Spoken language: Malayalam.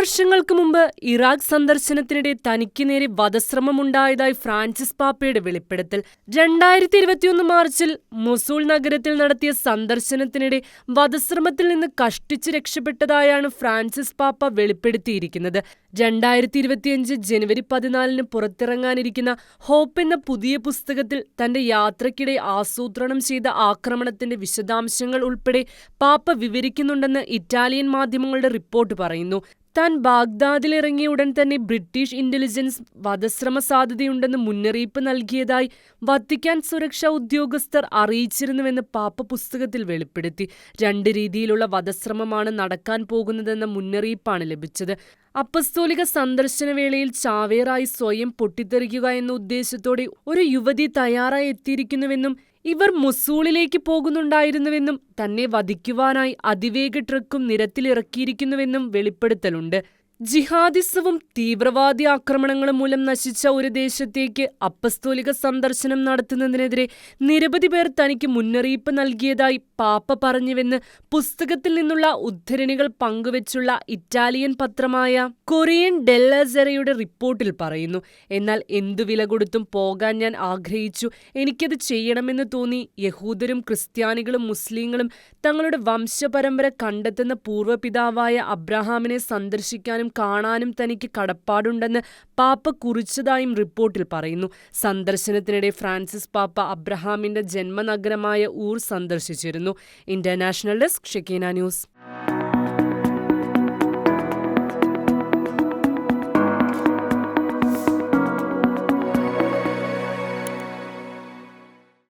വർഷങ്ങൾക്ക് മുമ്പ് ഇറാഖ് സന്ദർശനത്തിനിടെ തനിക്ക് നേരെ വധശ്രമമുണ്ടായതായി ഫ്രാൻസിസ് പാപ്പയുടെ വെളിപ്പെടുത്തൽ. 2021 മാർച്ചിൽ മൊസൂൾ നഗരത്തിൽ നടത്തിയ സന്ദർശനത്തിനിടെ വധശ്രമത്തിൽ നിന്ന് കഷ്ടിച്ച് രക്ഷപ്പെട്ടതായാണ് ഫ്രാൻസിസ് പാപ്പ വെളിപ്പെടുത്തിയിരിക്കുന്നത്. 2025 ജനുവരി 14 പുറത്തിറങ്ങാനിരിക്കുന്ന ഹോപ്പ് എന്ന പുതിയ പുസ്തകത്തിൽ തന്റെ യാത്രയ്ക്കിടെ ആസൂത്രണം ചെയ്ത ആക്രമണത്തിന്റെ വിശദാംശങ്ങൾ ഉൾപ്പെടെ പാപ്പ വിവരിക്കുന്നുണ്ടെന്ന് ഇറ്റാലിയൻ മാധ്യമങ്ങളുടെ റിപ്പോർട്ട് പറയുന്നു. താൻ ബാഗ്ദാദിലിറങ്ങിയ ഉടൻ തന്നെ ബ്രിട്ടീഷ് ഇന്റലിജൻസ് വധശ്രമ സാധ്യതയുണ്ടെന്ന് മുന്നറിയിപ്പ് നൽകിയതായി വത്തിക്കാൻ സുരക്ഷാ ഉദ്യോഗസ്ഥർ അറിയിച്ചിരുന്നുവെന്ന് പാപ്പ പുസ്തകത്തിൽ വെളിപ്പെടുത്തി. 2 രീതിയിലുള്ള വധശ്രമമാണ് നടക്കാൻ പോകുന്നതെന്ന മുന്നറിയിപ്പാണ് ലഭിച്ചത്. അപ്പസ്തോലിക സന്ദർശനവേളയിൽ ചാവേറായി സ്വയം പൊട്ടിത്തെറിക്കുക എന്ന ഉദ്ദേശത്തോടെ ഒരു യുവതി തയ്യാറായി എത്തിയിരിക്കുന്നുവെന്നും ഇവർ മൊസൂളിലേക്ക് പോകുന്നുണ്ടായിരുന്നുവെന്നും തന്നെ വധിക്കുവാനായി അതിവേഗ ട്രക്കും നിരത്തിലിറക്കിയിരിക്കുന്നുവെന്നും വെളിപ്പെടുത്തലുണ്ട്. ജിഹാദിസവും തീവ്രവാദി ആക്രമണങ്ങളും മൂലം നശിച്ച ഒരു ദേശത്തേക്ക് അപ്പസ്തോലിക സന്ദർശനം നടത്തുന്നതിനെതിരെ നിരവധി പേർ തനിക്ക് മുന്നറിയിപ്പ് നൽകിയതായി പാപ്പ പറഞ്ഞുവെന്ന് പുസ്തകത്തിൽ നിന്നുള്ള ഉദ്ധരണികൾ പങ്കുവച്ചുള്ള ഇറ്റാലിയൻ പത്രമായ കൊറിയൻ ഡെല്ല സെറയുടെ റിപ്പോർട്ടിൽ പറയുന്നു. എന്നാൽ എന്തു വില കൊടുത്തും പോകാൻ ഞാൻ ആഗ്രഹിച്ചു. എനിക്കത് ചെയ്യണമെന്ന് തോന്നി. യഹൂദരും ക്രിസ്ത്യാനികളും മുസ്ലിങ്ങളും തങ്ങളുടെ വംശപരമ്പര കണ്ടെത്തുന്ന പൂർവ്വപിതാവായ അബ്രഹാമിനെ സന്ദർശിക്കാനും കാണാനും തനിക്ക് കടപ്പാടുണ്ടെന്ന് പാപ്പ കുറിച്ചതായും റിപ്പോർട്ടിൽ പറയുന്നു. സന്ദർശനത്തിനിടെ ഫ്രാൻസിസ് പാപ്പ അബ്രഹാമിന്റെ ജന്മനഗരമായ ഊർ സന്ദർശിച്ചിരുന്നു. International desk, Shekinah news.